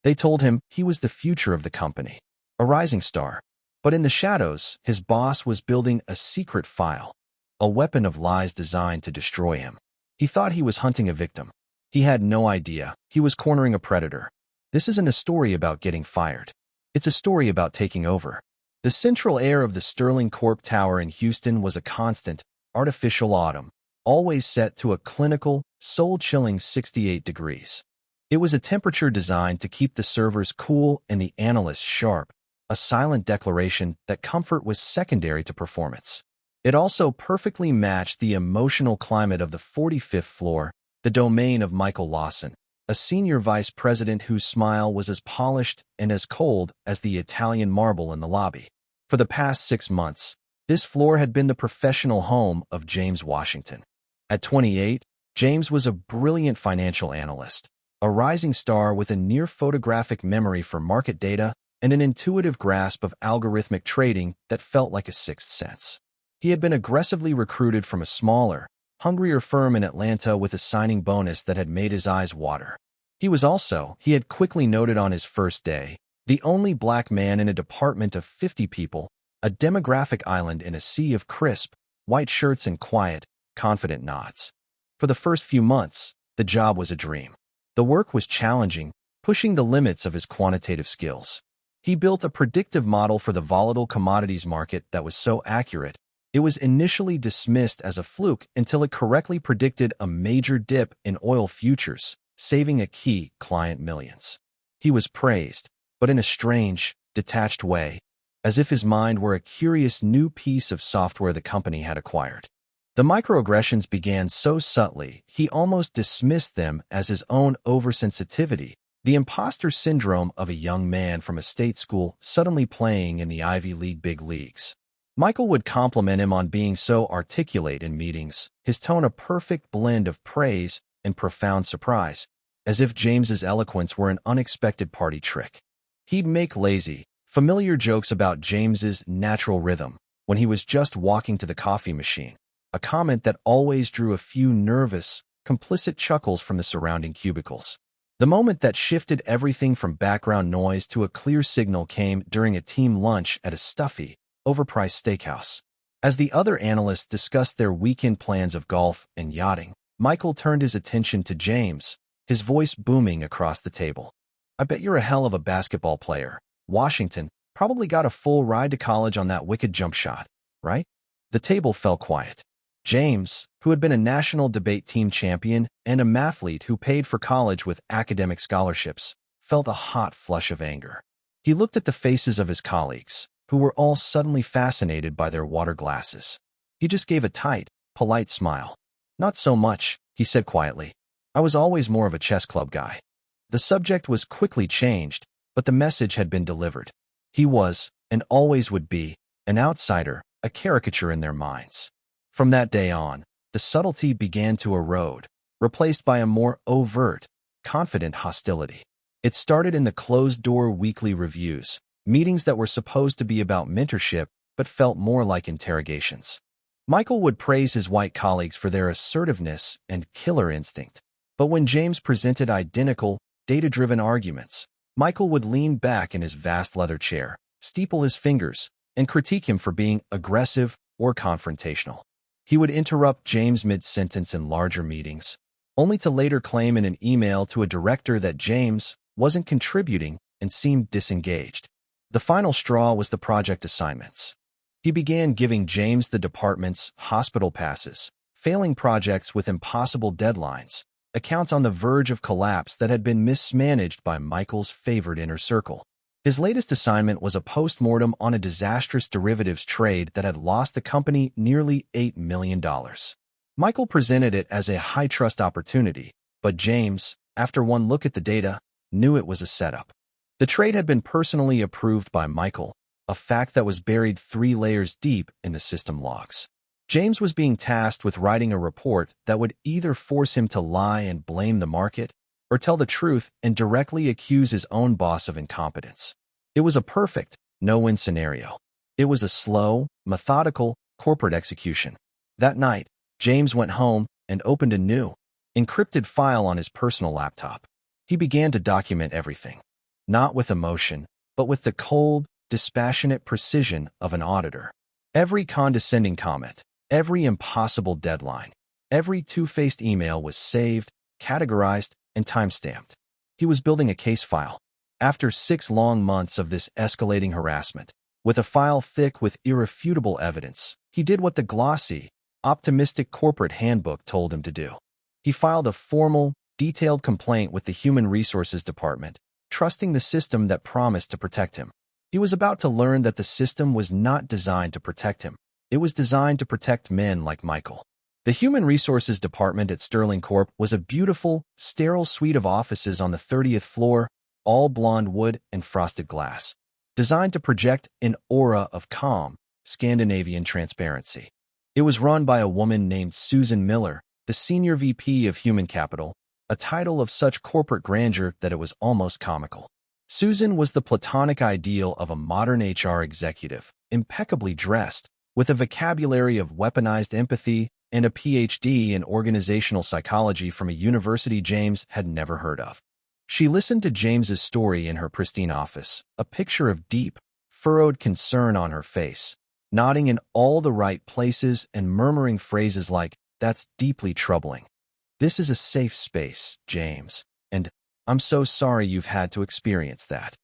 They told him he was the future of the company, a rising star. But in the shadows, his boss was building a secret file, a weapon of lies designed to destroy him. He thought he was hunting a victim. He had no idea he was cornering a predator. This isn't a story about getting fired. It's a story about taking over. The central air of the Sterling Corp Tower in Houston was a constant, artificial autumn, always set to a clinical, soul-chilling 68 degrees. It was a temperature designed to keep the servers cool and the analysts sharp, a silent declaration that comfort was secondary to performance. It also perfectly matched the emotional climate of the 45th floor, the domain of Michael Lawson, a senior vice president whose smile was as polished and as cold as the Italian marble in the lobby. For the past 6 months, this floor had been the professional home of James Washington. At 28, James was a brilliant financial analyst, a rising star with a near-photographic memory for market data and an intuitive grasp of algorithmic trading that felt like a sixth sense. He had been aggressively recruited from a smaller, hungrier firm in Atlanta with a signing bonus that had made his eyes water. He had quickly noted on his first day, the only black man in a department of 50 people, a demographic island in a sea of crisp, white shirts and quiet, confident nods. For the first few months, the job was a dream. The work was challenging, pushing the limits of his quantitative skills. He built a predictive model for the volatile commodities market that was so accurate, it was initially dismissed as a fluke until it correctly predicted a major dip in oil futures, saving a key client millions. He was praised, but in a strange, detached way, as if his mind were a curious new piece of software the company had acquired. The microaggressions began so subtly, he almost dismissed them as his own oversensitivity, the imposter syndrome of a young man from a state school suddenly playing in the Ivy League big leagues. Michael would compliment him on being so articulate in meetings, his tone a perfect blend of praise and profound surprise, as if James's eloquence were an unexpected party trick. He'd make lazy, familiar jokes about James's natural rhythm when he was just walking to the coffee machine, a comment that always drew a few nervous, complicit chuckles from the surrounding cubicles. The moment that shifted everything from background noise to a clear signal came during a team lunch at a stuffy, overpriced steakhouse. As the other analysts discussed their weekend plans of golf and yachting, Michael turned his attention to James, his voice booming across the table. "I bet you're a hell of a basketball player. Washington probably got a full ride to college on that wicked jump shot, right?" The table fell quiet. James, who had been a national debate team champion and a mathlete who paid for college with academic scholarships, felt a hot flush of anger. He looked at the faces of his colleagues, who were all suddenly fascinated by their water glasses. He just gave a tight, polite smile. "Not so much," he said quietly. "I was always more of a chess club guy." The subject was quickly changed, but the message had been delivered. He was, and always would be, an outsider, a caricature in their minds. From that day on, the subtlety began to erode, replaced by a more overt, confident hostility. It started in the closed-door weekly reviews, meetings that were supposed to be about mentorship but felt more like interrogations. Michael would praise his white colleagues for their assertiveness and killer instinct, but when James presented identical, data-driven arguments, Michael would lean back in his vast leather chair, steeple his fingers, and critique him for being aggressive or confrontational. He would interrupt James mid-sentence in larger meetings, only to later claim in an email to a director that James wasn't contributing and seemed disengaged. The final straw was the project assignments. He began giving James the department's hospital passes, failing projects with impossible deadlines, accounts on the verge of collapse that had been mismanaged by Michael's favored inner circle. His latest assignment was a post-mortem on a disastrous derivatives trade that had lost the company nearly $8 million. Michael presented it as a high-trust opportunity, but James, after one look at the data, knew it was a setup. The trade had been personally approved by Michael, a fact that was buried 3 layers deep in the system logs. James was being tasked with writing a report that would either force him to lie and blame the market, or tell the truth and directly accuse his own boss of incompetence. It was a perfect, no-win scenario. It was a slow, methodical, corporate execution. That night, James went home and opened a new, encrypted file on his personal laptop. He began to document everything. not with emotion, but with the cold, dispassionate precision of an auditor. Every condescending comment, every impossible deadline, every two-faced email was saved, categorized, and time-stamped. He was building a case file. After 6 long months of this escalating harassment, with a file thick with irrefutable evidence, he did what the glossy, optimistic corporate handbook told him to do. He filed a formal, detailed complaint with the Human Resources Department, trusting the system that promised to protect him. He was about to learn that the system was not designed to protect him. It was designed to protect men like Michael. The Human Resources Department at Sterling Corp was a beautiful, sterile suite of offices on the 30th floor, all blonde wood and frosted glass, designed to project an aura of calm, Scandinavian transparency. It was run by a woman named Susan Miller, the Senior VP of Human Capital, a title of such corporate grandeur that it was almost comical. Susan was the platonic ideal of a modern HR executive, impeccably dressed, with a vocabulary of weaponized empathy and a PhD in organizational psychology from a university James had never heard of. She listened to James's story in her pristine office, a picture of deep, furrowed concern on her face, nodding in all the right places and murmuring phrases like, "That's deeply troubling. This is a safe space, James, and I'm so sorry you've had to experience that."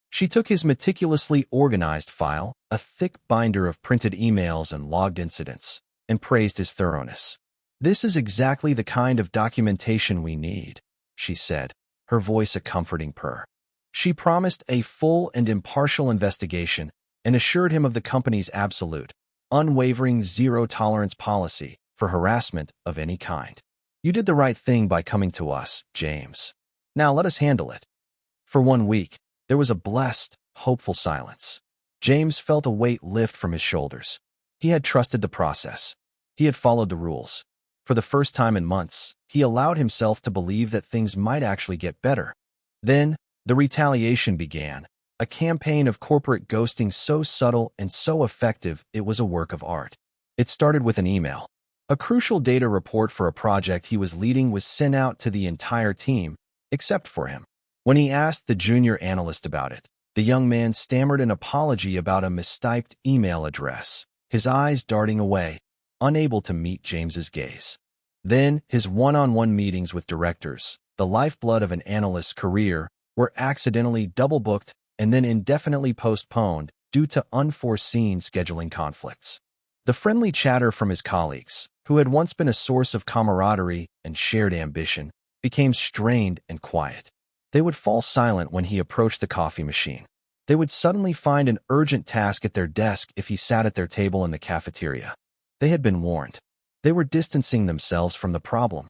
She took his meticulously organized file, a thick binder of printed emails and logged incidents, and praised his thoroughness. "This is exactly the kind of documentation we need," she said, her voice a comforting purr. She promised a full and impartial investigation and assured him of the company's absolute, unwavering zero-tolerance policy for harassment of any kind. "You did the right thing by coming to us, James. Now let us handle it." For 1 week, there was a blessed, hopeful silence. James felt a weight lift from his shoulders. He had trusted the process. He had followed the rules. For the first time in months, he allowed himself to believe that things might actually get better. Then, the retaliation began, a campaign of corporate ghosting so subtle and so effective it was a work of art. It started with an email. A crucial data report for a project he was leading was sent out to the entire team, except for him. When he asked the junior analyst about it, the young man stammered an apology about a mistyped email address, his eyes darting away, unable to meet James's gaze. Then, his one-on-one meetings with directors, the lifeblood of an analyst's career, were accidentally double-booked and then indefinitely postponed due to unforeseen scheduling conflicts. The friendly chatter from his colleagues, who had once been a source of camaraderie and shared ambition, became strained and quiet. They would fall silent when he approached the coffee machine. They would suddenly find an urgent task at their desk if he sat at their table in the cafeteria. They had been warned. They were distancing themselves from the problem.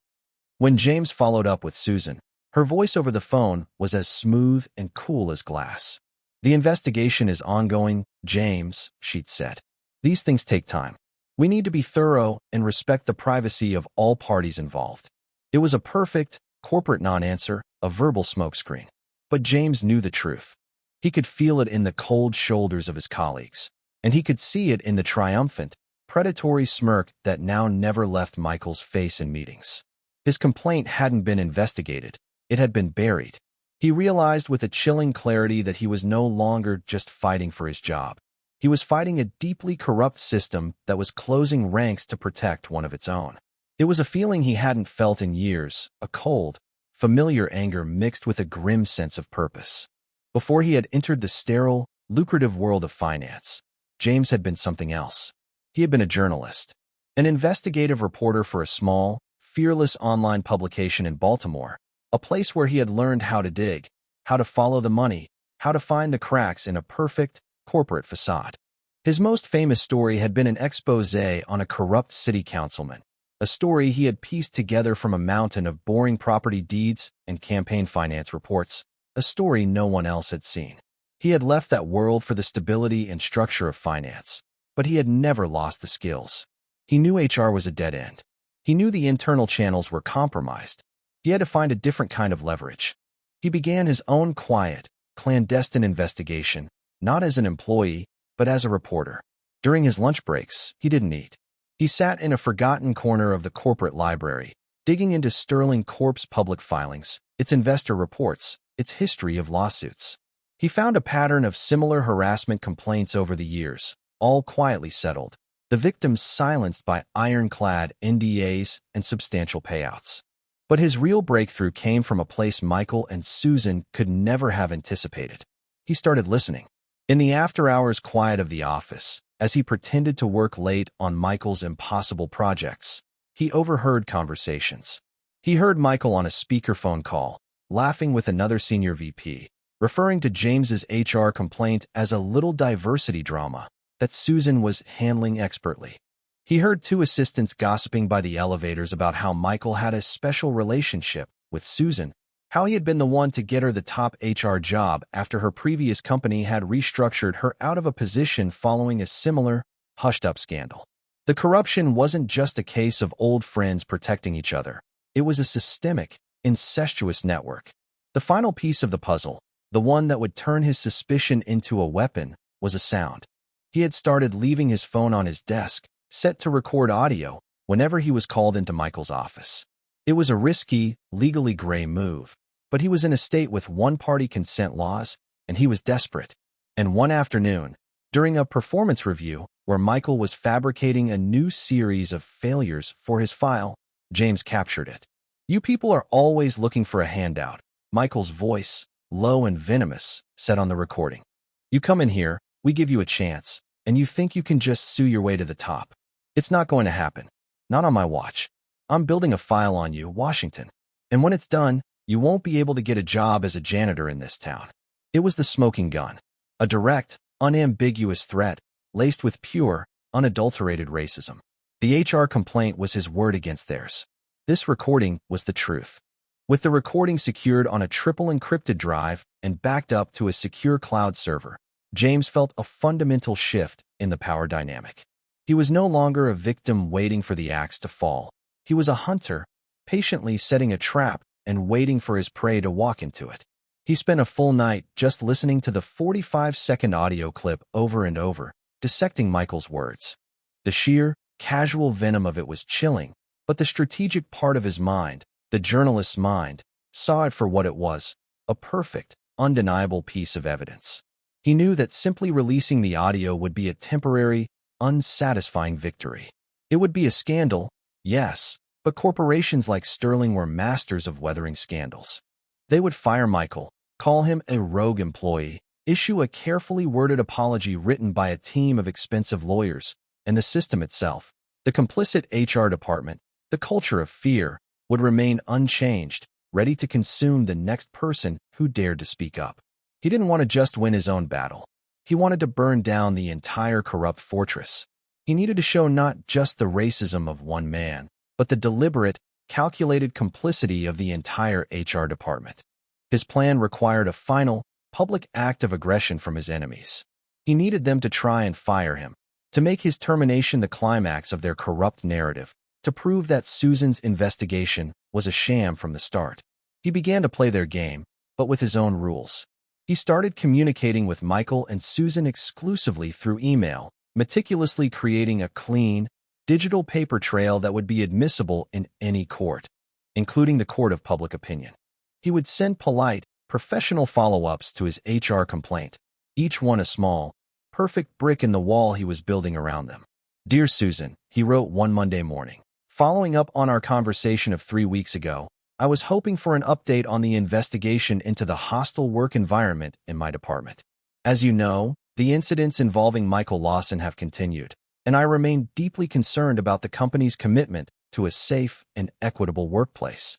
When James followed up with Susan, her voice over the phone was as smooth and cool as glass. "The investigation is ongoing, James," she'd said. "These things take time. We need to be thorough and respect the privacy of all parties involved." It was a perfect, corporate non-answer, a verbal smokescreen. But James knew the truth. He could feel it in the cold shoulders of his colleagues, and he could see it in the triumphant, predatory smirk that now never left Michael's face in meetings. His complaint hadn't been investigated. It had been buried. He realized with a chilling clarity that he was no longer just fighting for his job. He was fighting a deeply corrupt system that was closing ranks to protect one of its own. It was a feeling he hadn't felt in years, a cold, familiar anger mixed with a grim sense of purpose. Before he had entered the sterile, lucrative world of finance, James had been something else. He had been a journalist, an investigative reporter for a small, fearless online publication in Baltimore, a place where he had learned how to dig, how to follow the money, how to find the cracks in a perfect, corporate facade. His most famous story had been an exposé on a corrupt city councilman, a story he had pieced together from a mountain of boring property deeds and campaign finance reports, a story no one else had seen. He had left that world for the stability and structure of finance, but he had never lost the skills. He knew HR was a dead end. He knew the internal channels were compromised. He had to find a different kind of leverage. He began his own quiet, clandestine investigation, not as an employee, but as a reporter. During his lunch breaks, he didn't eat. He sat in a forgotten corner of the corporate library, digging into Sterling Corp's public filings, its investor reports, its history of lawsuits. He found a pattern of similar harassment complaints over the years, all quietly settled, the victims silenced by ironclad NDAs and substantial payouts. But his real breakthrough came from a place Michael and Susan could never have anticipated. He started listening. In the after-hours quiet of the office, as he pretended to work late on Michael's impossible projects, he overheard conversations. He heard Michael on a speakerphone call, laughing with another senior VP, referring to James's HR complaint as a little diversity drama that Susan was handling expertly. He heard two assistants gossiping by the elevators about how Michael had a special relationship with Susan, how he had been the one to get her the top HR job after her previous company had restructured her out of a position following a similar, hushed-up scandal. The corruption wasn't just a case of old friends protecting each other. It was a systemic, incestuous network. The final piece of the puzzle, the one that would turn his suspicion into a weapon, was a sound. He had started leaving his phone on his desk, set to record audio, whenever he was called into Michael's office. It was a risky, legally gray move, but he was in a state with one-party consent laws, and he was desperate. And one afternoon, during a performance review where Michael was fabricating a new series of failures for his file, James captured it. "You people are always looking for a handout," Michael's voice, low and venomous, said on the recording. "You come in here, we give you a chance, and you think you can just sue your way to the top. It's not going to happen. Not on my watch. I'm building a file on you, Washington. And when it's done, you won't be able to get a job as a janitor in this town." It was the smoking gun. A direct, unambiguous threat, laced with pure, unadulterated racism. The HR complaint was his word against theirs. This recording was the truth. With the recording secured on a triple encrypted drive and backed up to a secure cloud server, James felt a fundamental shift in the power dynamic. He was no longer a victim waiting for the axe to fall. He was a hunter, patiently setting a trap and waiting for his prey to walk into it. He spent a full night just listening to the 45-second audio clip over and over, dissecting Michael's words. The sheer, casual venom of it was chilling, but the strategic part of his mind, the journalist's mind, saw it for what it was, a perfect, undeniable piece of evidence. He knew that simply releasing the audio would be a temporary, unsatisfying victory. It would be a scandal, yes, but corporations like Sterling were masters of weathering scandals. They would fire Michael, call him a rogue employee, issue a carefully worded apology written by a team of expensive lawyers, and the system itself, the complicit HR department, the culture of fear, would remain unchanged, ready to consume the next person who dared to speak up. He didn't want to just win his own battle. He wanted to burn down the entire corrupt fortress. He needed to show not just the racism of one man, but the deliberate, calculated complicity of the entire HR department. His plan required a final, public act of aggression from his enemies. He needed them to try and fire him, to make his termination the climax of their corrupt narrative, to prove that Susan's investigation was a sham from the start. He began to play their game, but with his own rules. He started communicating with Michael and Susan exclusively through email, meticulously creating a clean, digital paper trail that would be admissible in any court, including the court of public opinion. He would send polite, professional follow-ups to his HR complaint, each one a small, perfect brick in the wall he was building around them. "Dear Susan," he wrote one Monday morning, "following up on our conversation of 3 weeks ago, I was hoping for an update on the investigation into the hostile work environment in my department. As you know, the incidents involving Michael Lawson have continued, and I remain deeply concerned about the company's commitment to a safe and equitable workplace."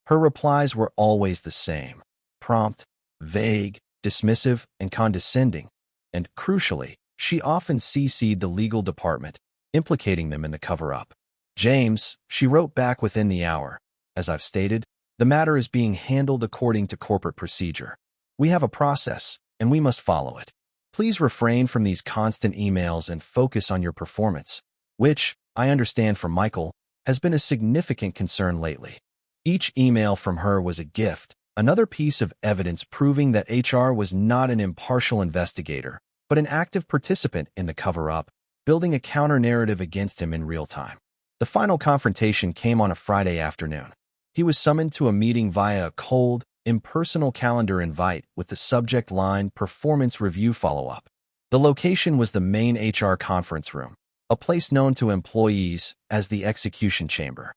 Her replies were always the same: prompt, vague, dismissive, and condescending, and crucially, she often CC'd the legal department, implicating them in the cover-up. "James," she wrote back within the hour, "as I've stated, the matter is being handled according to corporate procedure. We have a process, and we must follow it. Please refrain from these constant emails and focus on your performance," which, I understand from Michael, has been a significant concern lately. Each email from her was a gift, another piece of evidence proving that HR was not an impartial investigator, but an active participant in the cover-up, building a counter-narrative against him in real time. The final confrontation came on a Friday afternoon. He was summoned to a meeting via a cold, impersonal calendar invite with the subject line Performance Review Follow-up. The location was the main HR conference room, a place known to employees as the execution chamber.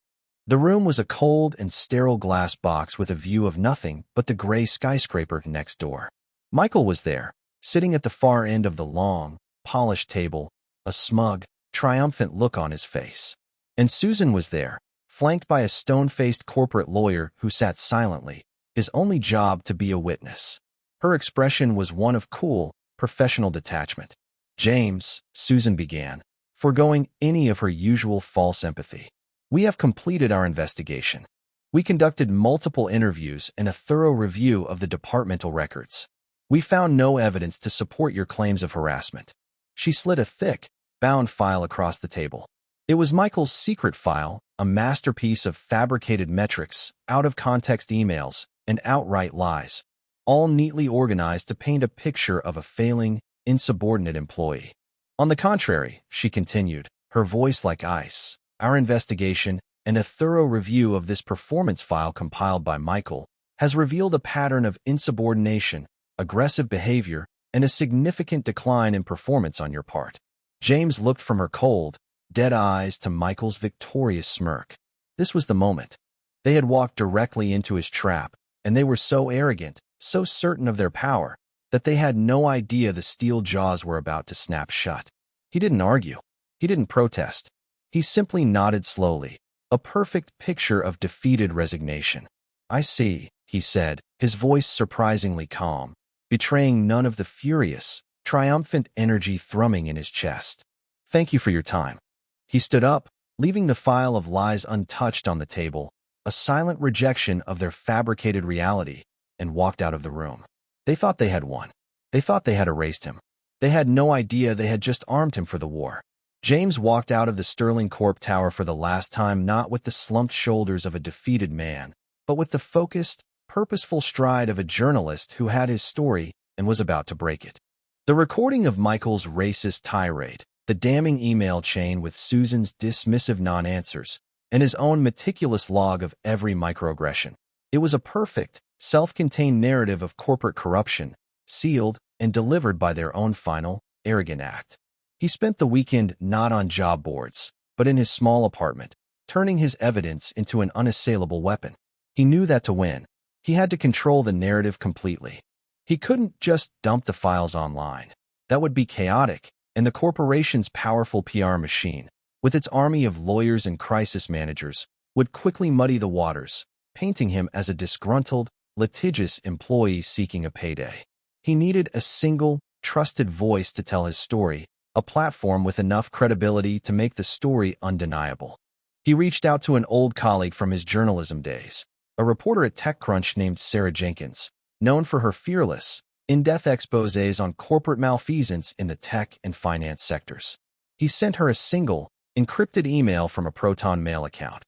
The room was a cold and sterile glass box with a view of nothing but the gray skyscraper next door. Michael was there, sitting at the far end of the long, polished table, a smug, triumphant look on his face. And Susan was there, flanked by a stone-faced corporate lawyer who sat silently, his only job to be a witness. Her expression was one of cool, professional detachment. "James," Susan began, foregoing any of her usual false empathy. "We have completed our investigation. We conducted multiple interviews and a thorough review of the departmental records. We found no evidence to support your claims of harassment." She slid a thick, bound file across the table. It was Michael's secret file, a masterpiece of fabricated metrics, out-of-context emails, and outright lies, all neatly organized to paint a picture of a failing, insubordinate employee. "On the contrary," she continued, her voice like ice, "our investigation and a thorough review of this performance file compiled by Michael has revealed a pattern of insubordination, aggressive behavior, and a significant decline in performance on your part." James looked from her cold, dead eyes to Michael's victorious smirk. This was the moment. They had walked directly into his trap, and they were so arrogant, so certain of their power, that they had no idea the steel jaws were about to snap shut. He didn't argue. He didn't protest. He simply nodded slowly, a perfect picture of defeated resignation. "I see," he said, his voice surprisingly calm, betraying none of the furious, triumphant energy thrumming in his chest. "Thank you for your time." He stood up, leaving the file of lies untouched on the table, a silent rejection of their fabricated reality, and walked out of the room. They thought they had won. They thought they had erased him. They had no idea they had just armed him for the war. James walked out of the Sterling Corp tower for the last time not with the slumped shoulders of a defeated man, but with the focused, purposeful stride of a journalist who had his story and was about to break it. The recording of Michael's racist tirade, the damning email chain with Susan's dismissive non-answers, and his own meticulous log of every microaggression. It was a perfect, self-contained narrative of corporate corruption, sealed and delivered by their own final, arrogant act. He spent the weekend not on job boards, but in his small apartment, turning his evidence into an unassailable weapon. He knew that to win, he had to control the narrative completely. He couldn't just dump the files online. That would be chaotic, and the corporation's powerful PR machine, with its army of lawyers and crisis managers, would quickly muddy the waters, painting him as a disgruntled, litigious employee seeking a payday. He needed a single, trusted voice to tell his story, a platform with enough credibility to make the story undeniable. He reached out to an old colleague from his journalism days, a reporter at TechCrunch named Sarah Jenkins, known for her fearless, in-depth exposés on corporate malfeasance in the tech and finance sectors. He sent her a single, encrypted email from a Proton Mail account.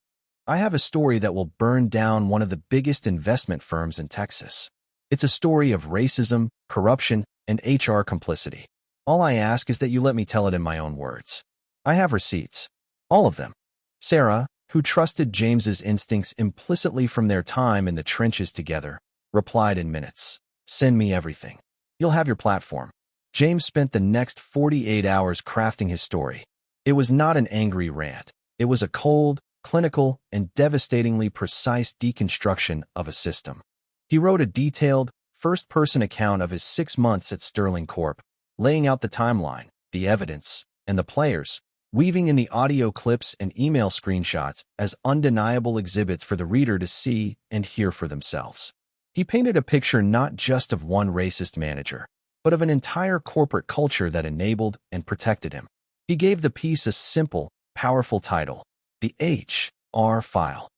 "I have a story that will burn down one of the biggest investment firms in Texas. It's a story of racism, corruption, and HR complicity. All I ask is that you let me tell it in my own words. I have receipts. All of them." Sarah, who trusted James's instincts implicitly from their time in the trenches together, replied in minutes. "Send me everything. You'll have your platform." James spent the next 48 hours crafting his story. It was not an angry rant. It was a cold, clinical, and devastatingly precise deconstruction of a system. He wrote a detailed, first-person account of his 6 months at Sterling Corp, laying out the timeline, the evidence, and the players, weaving in the audio clips and email screenshots as undeniable exhibits for the reader to see and hear for themselves. He painted a picture not just of one racist manager, but of an entire corporate culture that enabled and protected him. He gave the piece a simple, powerful title, The HR File.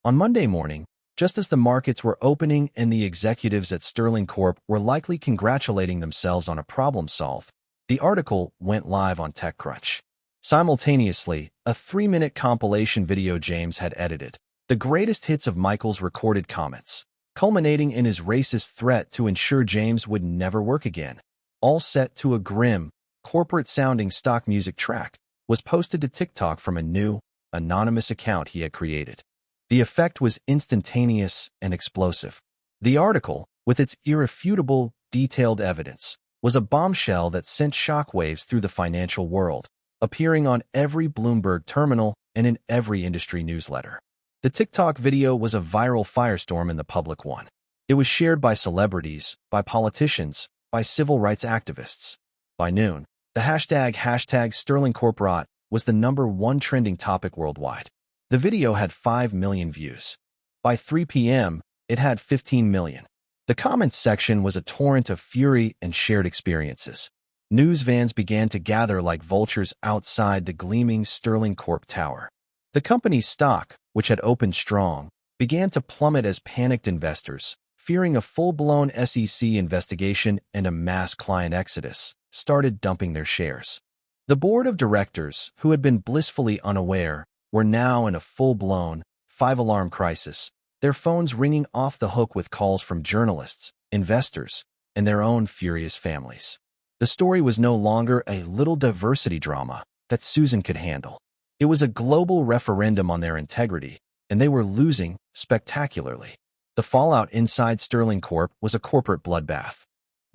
On Monday morning, just as the markets were opening and the executives at Sterling Corp were likely congratulating themselves on a problem solved, the article went live on TechCrunch. Simultaneously, a 3-minute compilation video James had edited, the greatest hits of Michael's recorded comments, culminating in his racist threat to ensure James would never work again, all set to a grim, corporate-sounding stock music track, was posted to TikTok from a new, anonymous account he had created. The effect was instantaneous and explosive. The article, with its irrefutable, detailed evidence, was a bombshell that sent shockwaves through the financial world, appearing on every Bloomberg terminal and in every industry newsletter. The TikTok video was a viral firestorm in the public one. It was shared by celebrities, by politicians, by civil rights activists. By noon, the hashtag Sterling Corporate was the #1 trending topic worldwide. The video had 5 million views. By 3 p.m., it had 15 million. The comments section was a torrent of fury and shared experiences. News vans began to gather like vultures outside the gleaming Sterling Corp tower. The company's stock, which had opened strong, began to plummet as panicked investors, fearing a full-blown SEC investigation and a mass client exodus, started dumping their shares. The board of directors, who had been blissfully unaware, were now in a full-blown, five-alarm crisis, their phones ringing off the hook with calls from journalists, investors, and their own furious families. The story was no longer a little diversity drama that Susan could handle. It was a global referendum on their integrity, and they were losing spectacularly. The fallout inside Sterling Corp was a corporate bloodbath.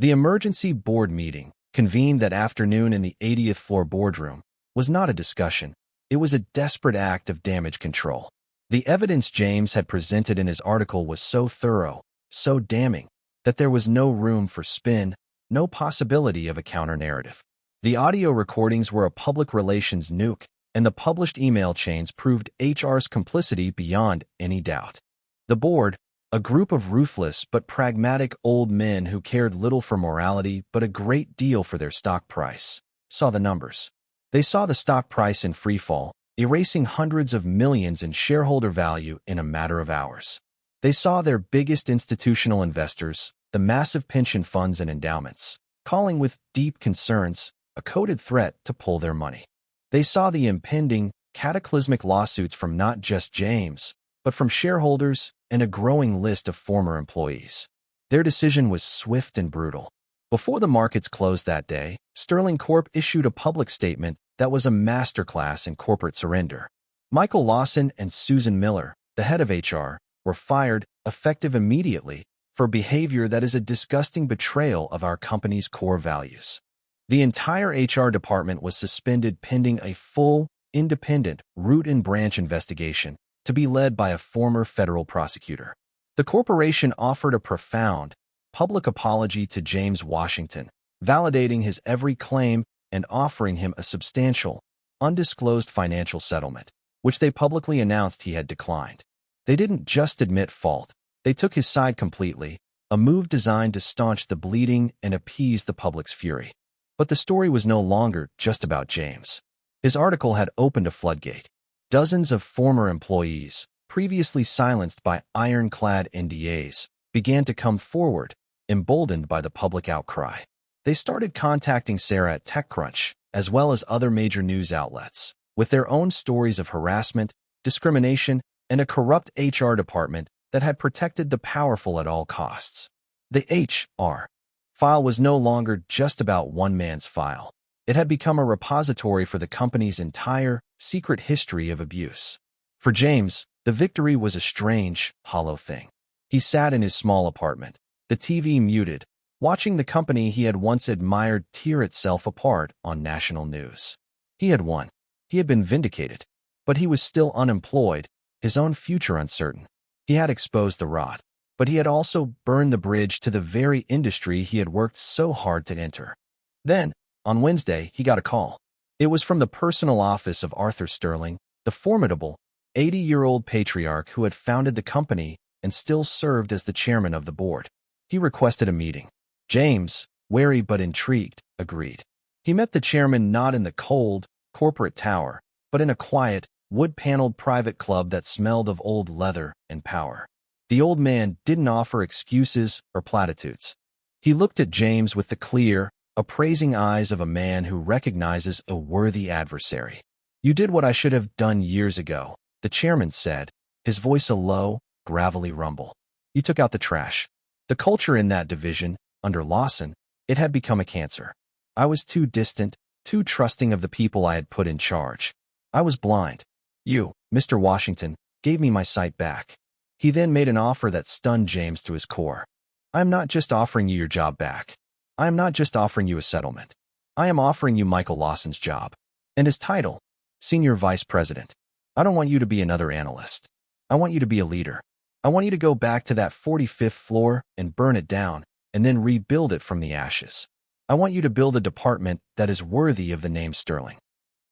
The emergency board meeting, convened that afternoon in the 80th floor boardroom, was not a discussion. It was a desperate act of damage control. The evidence James had presented in his article was so thorough, so damning, that there was no room for spin, no possibility of a counter-narrative. The audio recordings were a public relations nuke, and the published email chains proved HR's complicity beyond any doubt. The board, a group of ruthless but pragmatic old men who cared little for morality but a great deal for their stock price, saw the numbers. They saw the stock price in freefall, erasing hundreds of millions in shareholder value in a matter of hours. They saw their biggest institutional investors, the massive pension funds and endowments, calling with deep concerns, a coded threat to pull their money. They saw the impending, cataclysmic lawsuits from not just James, but from shareholders and a growing list of former employees. Their decision was swift and brutal. Before the markets closed that day, Sterling Corp issued a public statement that was a masterclass in corporate surrender. Michael Lawson and Susan Miller, the head of HR, were fired, effective immediately, for behavior that is a disgusting betrayal of our company's core values. The entire HR department was suspended pending a full, independent, root and branch investigation to be led by a former federal prosecutor. The corporation offered a profound, public apology to James Washington, validating his every claim and offering him a substantial, undisclosed financial settlement, which they publicly announced he had declined. They didn't just admit fault, they took his side completely, a move designed to staunch the bleeding and appease the public's fury. But the story was no longer just about James. His article had opened a floodgate. Dozens of former employees, previously silenced by ironclad NDAs, began to come forward, emboldened by the public outcry. They started contacting Sarah at TechCrunch, as well as other major news outlets, with their own stories of harassment, discrimination, and a corrupt HR department that had protected the powerful at all costs. The HR file was no longer just about one man's file. It had become a repository for the company's entire, secret history of abuse. For James, the victory was a strange, hollow thing. He sat in his small apartment, the TV muted, watching the company he had once admired tear itself apart on national news. He had won. He had been vindicated. But he was still unemployed, his own future uncertain. He had exposed the rot, but he had also burned the bridge to the very industry he had worked so hard to enter. Then, on Wednesday, he got a call. It was from the personal office of Arthur Sterling, the formidable, 80-year-old patriarch who had founded the company and still served as the chairman of the board. He requested a meeting. James, wary but intrigued, agreed. He met the chairman not in the cold, corporate tower, but in a quiet, wood-paneled private club that smelled of old leather and power. The old man didn't offer excuses or platitudes. He looked at James with the clear, appraising eyes of a man who recognizes a worthy adversary. "You did what I should have done years ago," the chairman said, his voice a low, gravelly rumble. "You took out the trash." The culture in that division, under Lawson, it had become a cancer. "I was too distant, too trusting of the people I had put in charge. I was blind. You, Mr. Washington, gave me my sight back." He then made an offer that stunned James to his core. "I am not just offering you your job back. I am not just offering you a settlement. I am offering you Michael Lawson's job." And his title, Senior Vice President. "I don't want you to be another analyst. I want you to be a leader. I want you to go back to that 45th floor and burn it down, and then rebuild it from the ashes. I want you to build a department that is worthy of the name Sterling."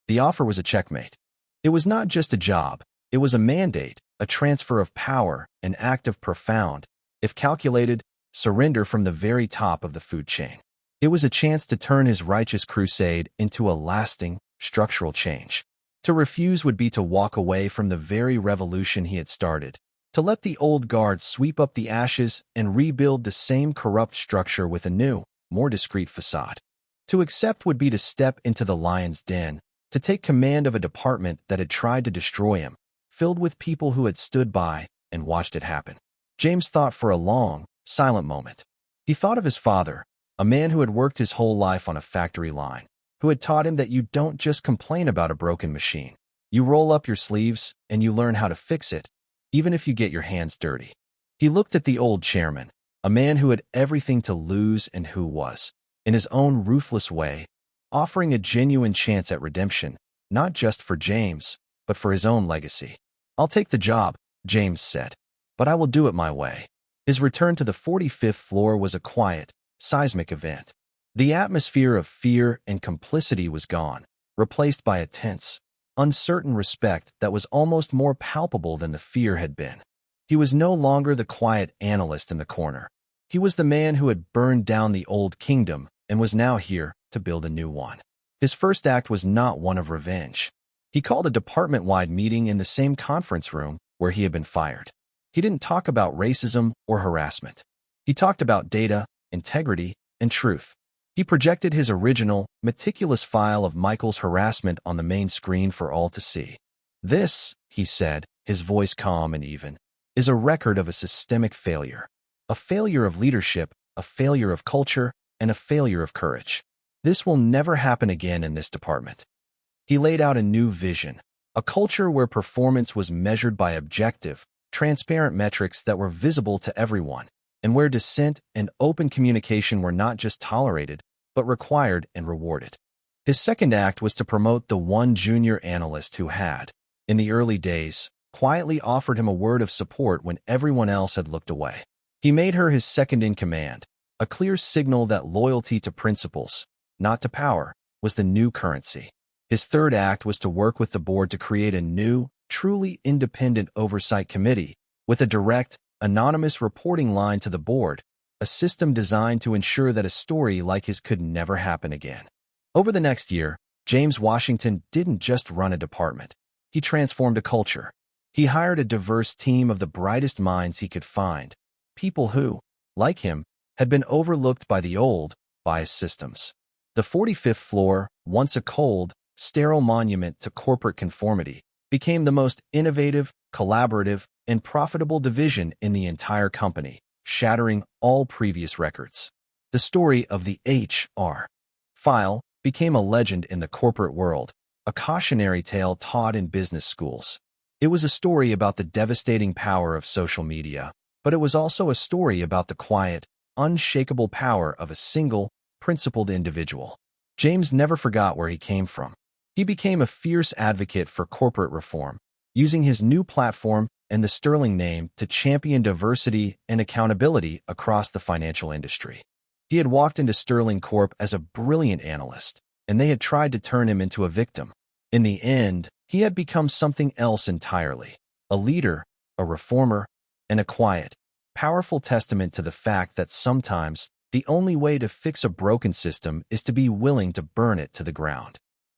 The offer was a checkmate. It was not just a job. It was a mandate, a transfer of power, an act of profound, if calculated, surrender from the very top of the food chain. It was a chance to turn his righteous crusade into a lasting, structural change. To refuse would be to walk away from the very revolution he had started, to let the old guard sweep up the ashes and rebuild the same corrupt structure with a new, more discreet facade. To accept would be to step into the lion's den, to take command of a department that had tried to destroy him, filled with people who had stood by and watched it happen. James thought for a long, silent moment. He thought of his father, a man who had worked his whole life on a factory line, who had taught him that you don't just complain about a broken machine. You roll up your sleeves and you learn how to fix it, even if you get your hands dirty. He looked at the old chairman, a man who had everything to lose and who was, in his own ruthless way, offering a genuine chance at redemption, not just for James, but for his own legacy. "I'll take the job," James said, "but I will do it my way." His return to the 45th floor was a quiet, seismic event. The atmosphere of fear and complicity was gone, replaced by a tense, uncertain respect that was almost more palpable than the fear had been. He was no longer the quiet analyst in the corner. He was the man who had burned down the old kingdom and was now here to build a new one. His first act was not one of revenge. He called a department-wide meeting in the same conference room where he had been fired. He didn't talk about racism or harassment. He talked about data, integrity, and truth. He projected his original, meticulous file of Michael's harassment on the main screen for all to see. "This," he said, his voice calm and even, "is a record of a systemic failure. A failure of leadership, a failure of culture, and a failure of courage. This will never happen again in this department." He laid out a new vision, a culture where performance was measured by objective, transparent metrics that were visible to everyone, and where dissent and open communication were not just tolerated, but required and rewarded. His second act was to promote the one junior analyst who had, in the early days, quietly offered him a word of support when everyone else had looked away. He made her his second in command, a clear signal that loyalty to principles, not to power, was the new currency. His third act was to work with the board to create a new, truly independent oversight committee with a direct, anonymous reporting line to the board, a system designed to ensure that a story like his could never happen again. Over the next year, James Washington didn't just run a department. He transformed a culture. He hired a diverse team of the brightest minds he could find, people who, like him, had been overlooked by the old, biased systems. The 45th floor, once a cold, sterile monument to corporate conformity, became the most innovative, collaborative, and profitable division in the entire company, shattering all previous records. The story of the HR file became a legend in the corporate world, a cautionary tale taught in business schools. It was a story about the devastating power of social media, but it was also a story about the quiet, unshakable power of a single, principled individual. James never forgot where he came from. He became a fierce advocate for corporate reform, using his new platform and the Sterling name to champion diversity and accountability across the financial industry. He had walked into Sterling Corp as a brilliant analyst, and they had tried to turn him into a victim. In the end, he had become something else entirely, a leader, a reformer, and a quiet, powerful testament to the fact that sometimes the only way to fix a broken system is to be willing to burn it to the ground.